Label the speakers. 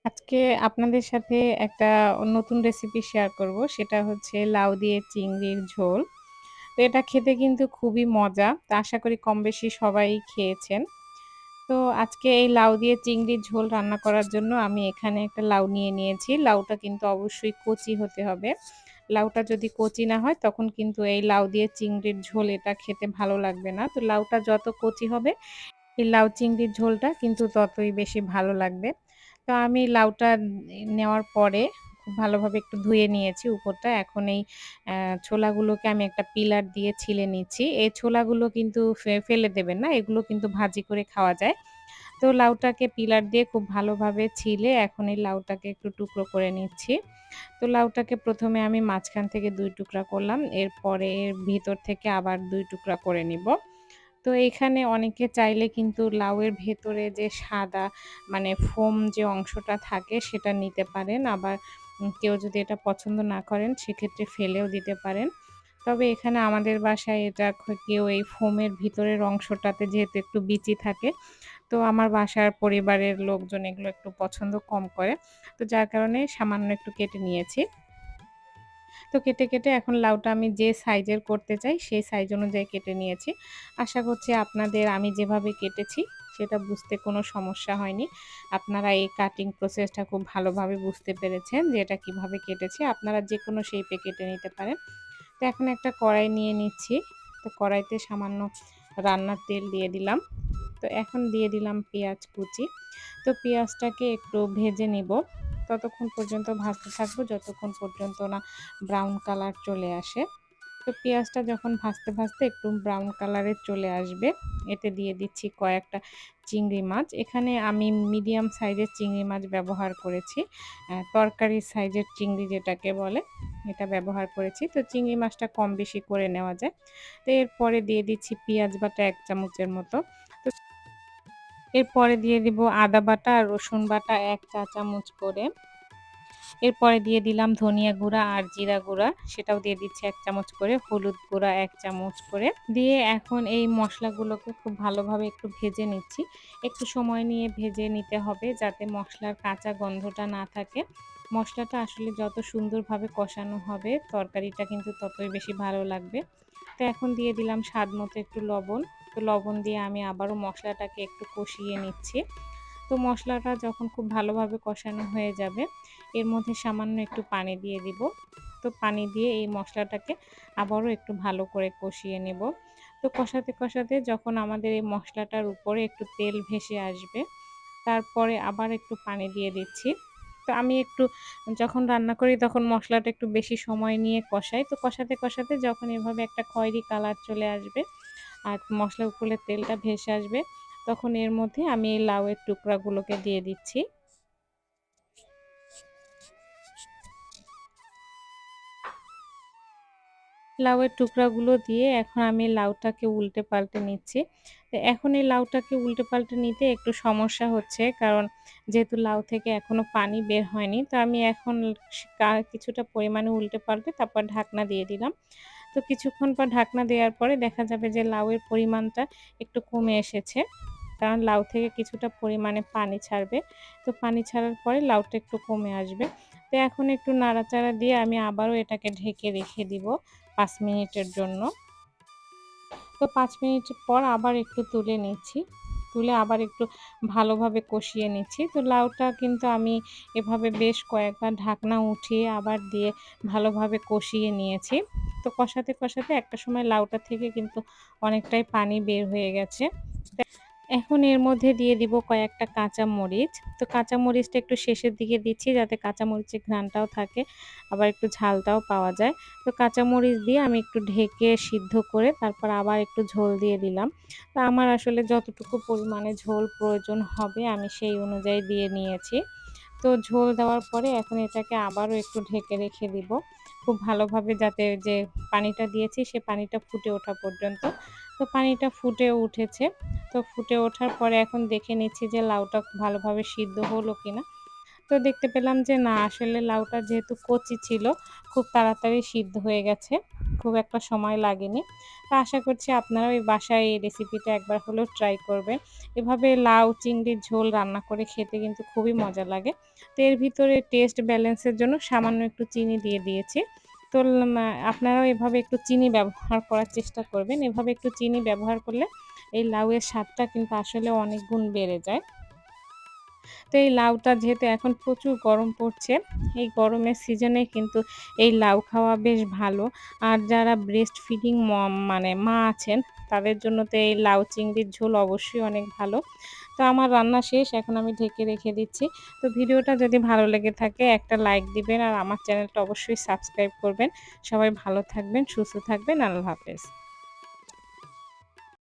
Speaker 1: আজকে আপনাদের সাথে একটা নতুন রেসিপি শেয়ার করব। সেটা হচ্ছে লাউ দিয়ে চিংড়ির ঝোল। তো এটা খেতে কিন্তু খুবই মজা। তো আশা করি কমবেশি সবাই খেয়েছেন। তো আজকে এই লাউ দিয়ে চিংড়ির ঝোল রান্না করার জন্য আমি এখানে একটা লাউ নিয়ে নিয়েছি। লাউটা কিন্তু অবশ্যই কচি হতে হবে। লাউটা যদি কচি না হয় তখন কিন্তু এই লাউ দিয়ে চিংড়ির ঝোল এটা খেতে ভালো লাগবে না। তো লাউটা যত কচি হবে এই লাউ চিংড়ির ঝোলটা কিন্তু ততই বেশি ভালো লাগবে। তো আমি লাউটা নেওয়ার পরে খুব ভালোভাবে একটু ধুয়ে নিয়েছি উপরটা। এখন এই ছোলাগুলোকে আমি একটা পিলার দিয়ে ছিলে নিচ্ছি। এই ছোলাগুলো কিন্তু ফেলে দেবেন না। এগুলো কিন্তু ভাজি করে খাওয়া যায়। তো লাউটাকে পিলার দিয়ে খুব ভালোভাবে ছিলে এখন এই লাউটাকে একটু টুকরো করে নিচ্ছি। তো লাউটাকে ১ম এ আমি মাঝখান থেকে ২ টুকরা করলাম। এরপরে এর ভিতর থেকে আবার ২ টুকরা করে নিব। তো এখানে অনেকে চাইলে কিন্তু লাউয়ের ভেতরে যে সাদা মানে ফোম যে অংশটা থাকে সেটা নিতে পারেন। আবার কেউ যদি এটা পছন্দ না করেন সেক্ষেত্রে ফেলেও দিতে পারেন। তবে এখানে আমাদের বাসায় এটা কেউ এই ফোমের ভিতরের অংশটাতে যেহেতু একটু বিচি থাকে, তো আমার বাসার পরিবারের লোকজন এগুলো একটু পছন্দ কম করে। তো যার কারণে সামান্য একটু কেটে নিয়েছি। তো কেটে এখন লাউটা আমি যে সাইজের করতে চাই সেই সাইজ অনুযায়ী কেটে নিয়েছি। আশা করছি আপনাদের আমি যেভাবে কেটেছি সেটা বুঝতে কোনো সমস্যা হয়নি। আপনারা এই কাটিং প্রসেসটা খুব ভালোভাবে বুঝতে পেরেছেন যে এটা কিভাবে কেটেছি। আপনারা যেকোনো শেপে কেটে নিতে পারেন। তো এখন একটা কড়াই নিয়ে নিচ্ছি। তো কড়াইতে সামান্য রান্নার তেল দিয়ে দিলাম। তো এখন দিয়ে দিলাম পেঁয়াজ কুচি। তো পেঁয়াজটাকে একটু ভেজে নিব। ততক্ষণ পর্যন্ত ভাজতে থাকবো যতক্ষণ পর্যন্ত না ব্রাউন কালার চলে আসে। তো পেঁয়াজটা যখন ভাজতে একটু ব্রাউন কালারের চলে আসবে, এতে দিয়ে দিচ্ছি কয়েকটা চিংড়ি মাছ। এখানে আমি মিডিয়াম সাইজের চিংড়ি মাছ ব্যবহার করেছি। তরকারি সাইজের চিংড়ি যেটাকে বলে, এটা ব্যবহার করেছি। তো চিংড়ি মাছটা কম বেশি করে নেওয়া যায়। তো এরপরে দিয়ে দিচ্ছি পেঁয়াজ বাটা ১ চামচের মতো। তো এরপরে দিয়ে দিব আদা বাটা আর রসুন বাটা ১ চা চামচ করে। এরপরে দিয়ে দিলাম ধনিয়া গুঁড়া আর জিরা গুঁড়া, সেটাও দিয়ে দিচ্ছি ১ চামচ করে, হলুদ গুঁড়া ১ চামচ করে। দিয়ে এখন এই মসলাগুলোকে খুব ভালোভাবে একটু ভেজে নিচ্ছি। একটু সময় নিয়ে ভেজে নিতে হবে যাতে মসলার কাঁচা গন্ধটা না থাকে। মসলাটা আসলে যত সুন্দরভাবে কষানো হবে তরকারিটা কিন্তু ততই বেশি ভালো লাগবে। তো এখন দিয়ে দিলাম স্বাদমতো একটু লবণ। তো লবণ দিয়ে আমি আবারও মসলাটাকে একটু কষিয়ে নিচ্ছি। তো মসলাটা যখন খুব ভালোভাবে কষানো হয়ে যাবে, এর মধ্যে সামান্য একটু পানি দিয়ে দিব। তো পানি দিয়ে এই মসলাটাকে আবারও একটু ভালো করে কষিয়ে নেব। তো কষাতে যখন আমাদের এই মসলাটার উপরে একটু তেল ভেসে আসবে, তারপরে আবার একটু পানি দিয়ে দিচ্ছি। তো আমি একটু যখন রান্না করি তখন মসলাটা একটু বেশি সময় নিয়ে কষাই। তো কষাতে যখন এভাবে একটা খয়েরি কালার চলে আসবে আর মসলার উপরে তেলটা ভেসে আসবে, তখন এর মধ্যে আমি এই লাউয়ের টুকরাগুলোকে দিয়ে দিচ্ছি। লাউয়ের টুকরাগুলো দিয়ে এখন আমি লাউটাকে উল্টে-পাল্টে নিচ্ছি। তো এখন এই লাউটাকে উল্টে-পাল্টে নিতে একটু সমস্যা হচ্ছে। কারণ যেহেতু লাউ থেকে এখনো পানি বের হয়নি। তো আমি এখন কিছুটা পরিমাণে উল্টে-পাল্টে তারপর ঢাকনা দিয়ে দিলাম। তো কিছুক্ষণ পর ঢাকনা দেওয়ার পরে দেখা যাবে যে লাউয়ের পরিমাণটা একটু কমে এসেছে। কারণ লাউ থেকে কিছুটা পরিমাণে পানি ছাড়বে। তো পানি ছাড়ার পরে লাউটা একটু কমে আসবে। তো এখন একটু নাড়াচাড়া দিয়ে আমি আবারও এটাকে ঢেকে রেখে দিব ৫ মিনিটের জন্য। তো ৫ মিনিট পর আবার একটু তুলে নিচ্ছি। তুলে আবার একটু ভালোভাবে কষিয়ে নিচ্ছি। তো লাউটা কিন্তু আমি এভাবে বেশ কয়েকবার ঢাকনা উঠিয়ে আবার দিয়ে ভালোভাবে কষিয়ে নিয়েছি। তো কষাতে একটা সময় লাউটা থেকে কিন্তু অনেকটাই পানি বের হয়ে গেছে। এখন এর মধ্যে দিয়ে দিব কয়েকটা কাঁচা মরিচ। তো কাঁচা মরিচটা একটু শেষের দিকে দিচ্ছি যাতে কাঁচা মরিচের ঘ্রাণটাও থাকে, আবার একটু ঝালটাও পাওয়া যায়। তো কাঁচা মরিচ দিয়ে আমি একটু ঢেকে সিদ্ধ করে তারপর আবার একটু ঝোল দিয়ে দিলাম। তো আমার আসলে যতটুকু পরিমাণে ঝোল প্রয়োজন হবে আমি সেই অনুযায়ী দিয়ে নিয়েছি। তো ঝোল দেওয়ার পরে এখন এটাকে আবারও একটু ঢেকে রেখে দিব। খুব ভালোভাবে যাতে যে পানিটা দিয়েছি সে পানিটা ফুটে ওঠা পর্যন্ত। তো পানিটা ফুটে উঠেছে। তো ফুটে ওঠার পরে এখন দেখে নিচ্ছি যে লাউটা ভালোভাবে সিদ্ধ হলো কিনা। তো দেখতে পেলাম যে না আসলে লাউটা যেহেতু কচি ছিল খুব তাড়াতাড়ি সিদ্ধ হয়ে গেছে। খুব একটা সময় লাগেনি। তো আশা করছি আপনারাও এই বাসায় এই রেসিপিটা একবার হলেও ট্রাই করবেন। এভাবে লাউ চিংড়ির ঝোল রান্না করে খেতে কিন্তু খুবই মজা লাগে। তো এর ভিতরে টেস্ট ব্যালেন্সের জন্য সামান্য একটু চিনি দিয়ে দিয়েছি। তো আপনারাও এভাবে একটু চিনি ব্যবহার করার চেষ্টা করবেন। এভাবে একটু চিনি ব্যবহার করলে এই লাউয়ের স্বাদটা কিন্তু আসলে অনেক গুণ বেড়ে যায়। তো এই লাউটা যেহেতু এখন প্রচুর গরম পড়ছে, এই গরমের সিজনে কিন্তু এই লাউ খাওয়া বেশ ভালো। আর যারা ব্রেস্ট ফিডিং মানে মা আছেন, তাদের জন্য তো এই লাউ চিংড়ির ঝোল অবশ্যই অনেক ভালো। তো আমার রান্না শেষ, এখন আমি ঢেকে রেখে দিচ্ছি। তো ভিডিওটা যদি ভালো লেগে থাকে একটা লাইক দিবেন আর আমার চ্যানেলটা অবশ্যই সাবস্ক্রাইব করবেন। সবাই ভালো থাকবেন, সুস্থ থাকবেন। আল্লাহ হাফেজ।